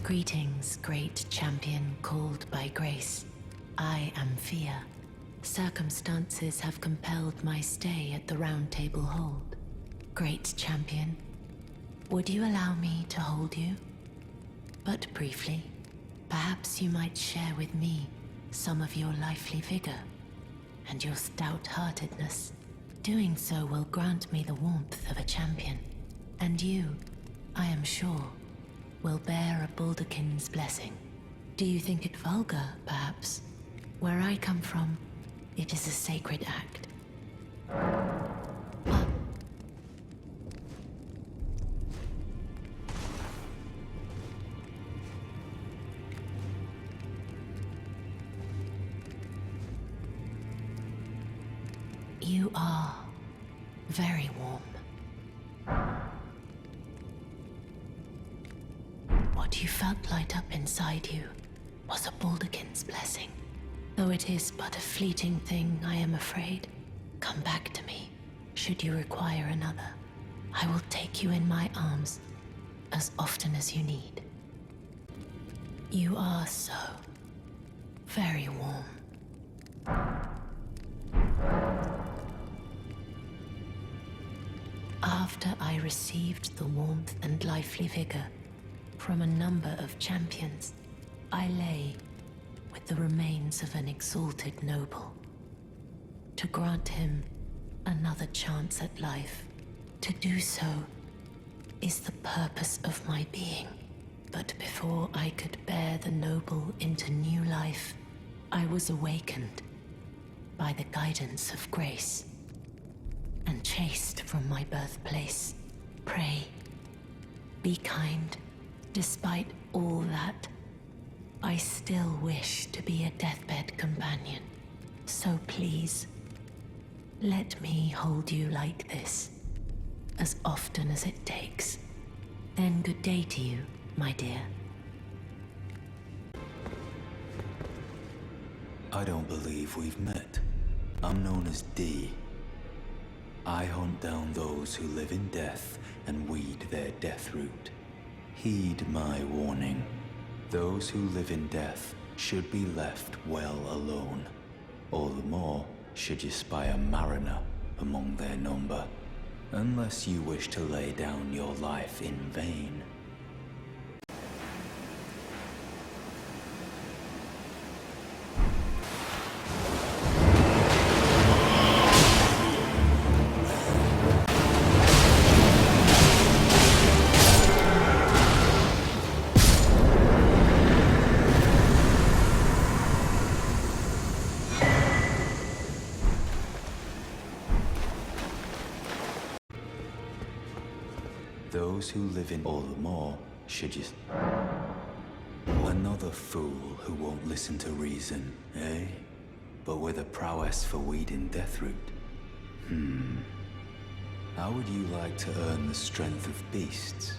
Greetings, great champion called by grace. I am Fia. Circumstances have compelled my stay at the Round Table Hold. Great champion, would you allow me to hold you? But briefly, perhaps you might share with me some of your lively vigor and your stout-heartedness. Doing so will grant me the warmth of a champion, and you, I am sure, will bear a Baldakin's blessing. Do you think it vulgar, perhaps? Where I come from, it is a sacred act. You are very warm. What you felt light up inside you was a Baldakin's blessing. Though it is but a fleeting thing, I am afraid. Come back to me, should you require another. I will take you in my arms as often as you need. You are so very warm. After I received the warmth and lively vigor from a number of champions, I lay with the remains of an exalted noble. To grant him another chance at life, to do so is the purpose of my being. But before I could bear the noble into new life, I was awakened by the guidance of grace and chased from my birthplace. Pray, be kind. Despite all that, I still wish to be a deathbed companion. So please, let me hold you like this, as often as it takes. Then good day to you, my dear. I don't believe we've met. I'm known as D. I hunt down those who live in death and weed their death root. Heed my warning. Those who live in death should be left well alone. All the more should you spy a mariner among their number, unless you wish to lay down your life in vain. Those who live in all the more should you... Another fool who won't listen to reason, eh? But with a prowess for weeding deathroot. How would you like to earn the strength of beasts?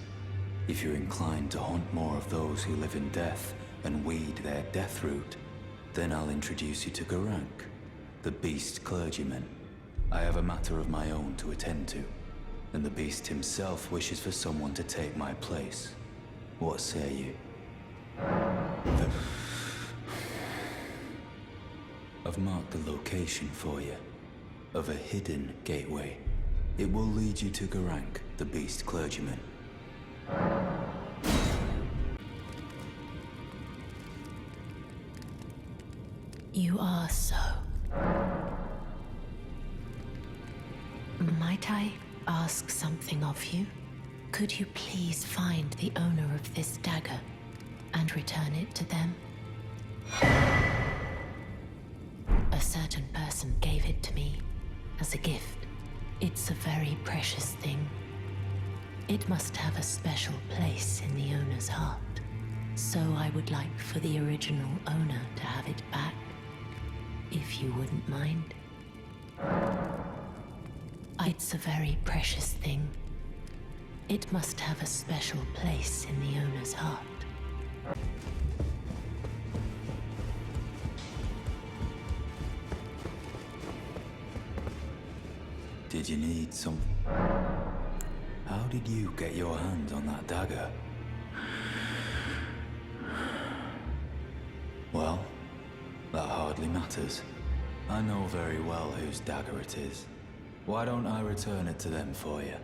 If you're inclined to hunt more of those who live in death and weed their deathroot, then I'll introduce you to Garank, the beast clergyman. I have a matter of my own to attend to, and the beast himself wishes for someone to take my place. What say you? I've marked the location for you, of a hidden gateway. It will lead you to Garank, the beast clergyman. You are so. Might I ask something of you? Could you please find the owner of this dagger and return it to them? A certain person gave it to me as a gift. It's a very precious thing. It must have a special place in the owner's heart. So I would like for the original owner to have it back, if you wouldn't mind. It's a very precious thing. It must have a special place in the owner's heart. Did you need some... How did you get your hands on that dagger? matters. I know very well whose dagger it is. Why don't I return it to them for you?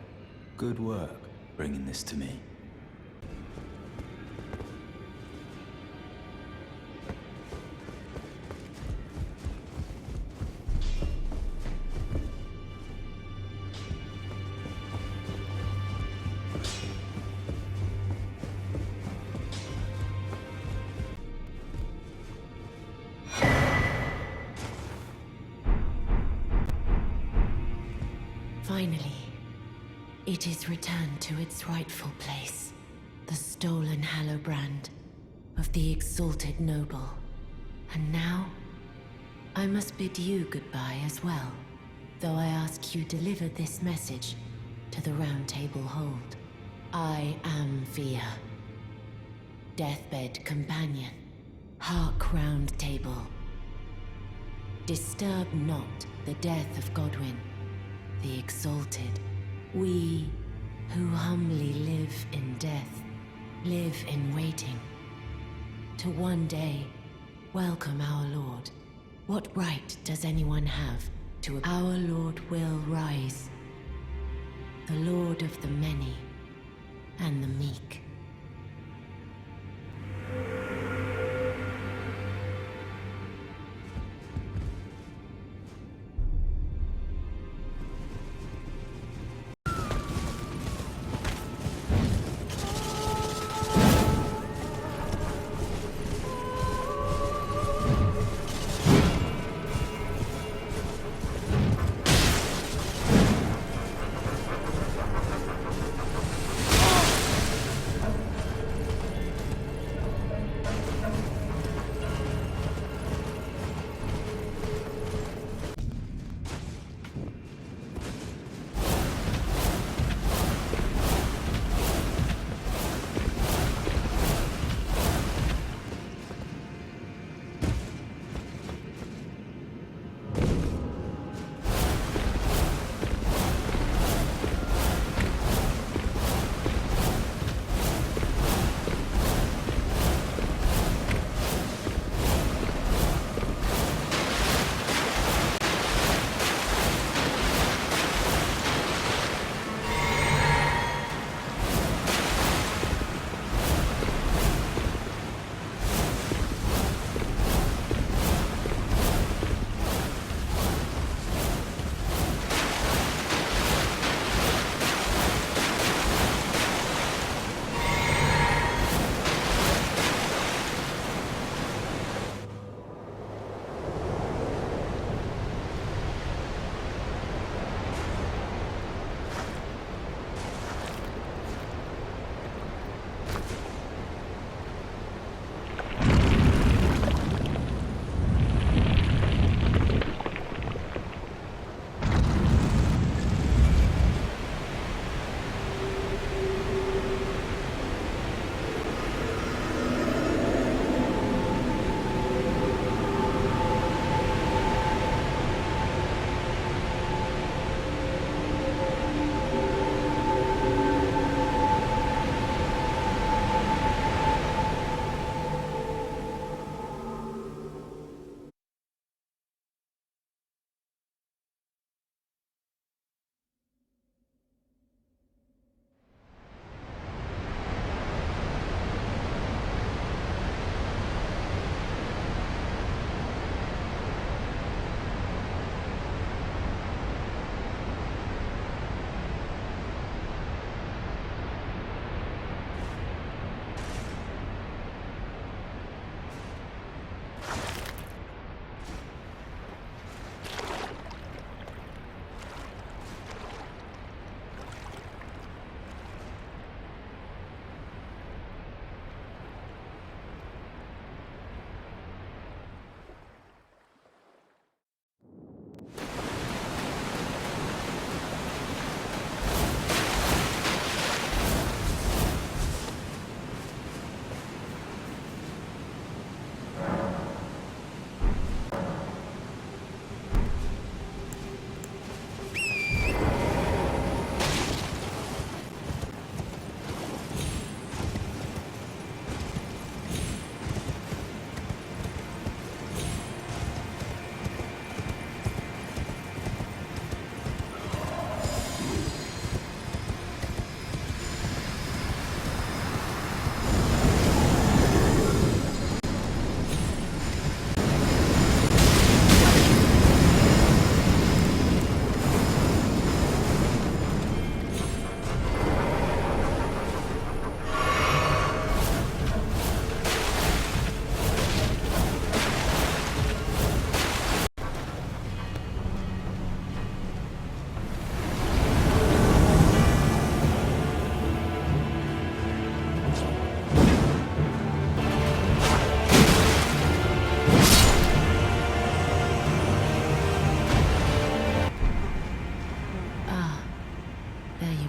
Good work bringing this to me. Finally, it is returned to its rightful place. The stolen Hallowbrand of the exalted noble. And now, I must bid you goodbye as well, though I ask you deliver this message to the Round Table Hold. I am Via, deathbed companion, hark Round Table. Disturb not the death of Godwyn, the exalted. We who humbly live in death, live in waiting, to one day welcome our Lord. What right does anyone have to our Lord will rise, the Lord of the many and the meek.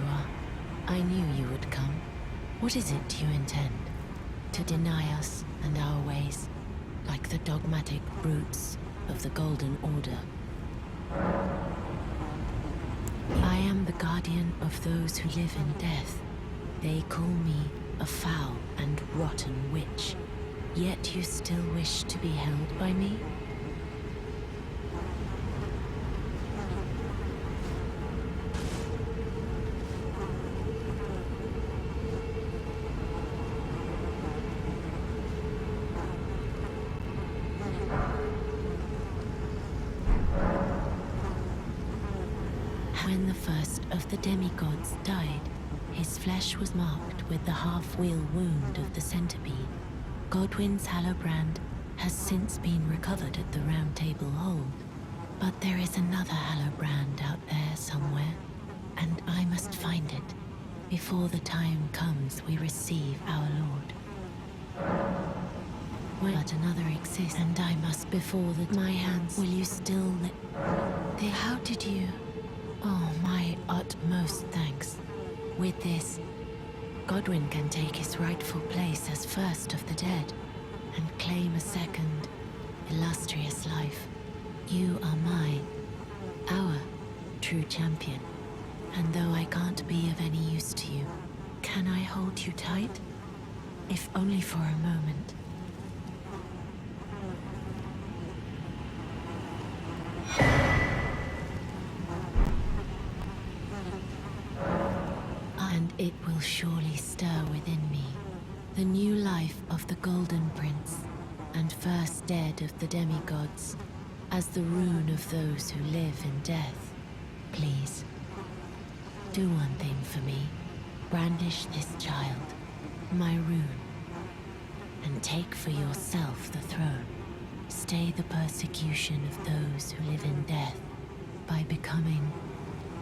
are. I knew you would come. What is it you intend? To deny us and our ways, like the dogmatic brutes of the Golden Order. I am the guardian of those who live in death. They call me a foul and rotten witch. Yet you still wish to be held by me? When the first of the demigods died, his flesh was marked with the half-wheel wound of the centipede. Godwyn's Hallowbrand has since been recovered at the Round Table Hold, but there is another Hallowbrand out there somewhere, and I must find it before the time comes we receive our Lord. But another exists, and I must before my hands. Will you still how did you? Oh, my utmost thanks. With this, Godwyn can take his rightful place as first of the dead and claim a second, illustrious life. You are our true champion. And though I can't be of any use to you, can I hold you tight? If only for a moment. And it will surely stir within me the new life of the Golden Prince and first dead of the demigods, as the rune of those who live in death. Please, do one thing for me. Brandish this child, my rune, and take for yourself the throne. Stay the persecution of those who live in death by becoming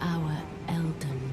our Elden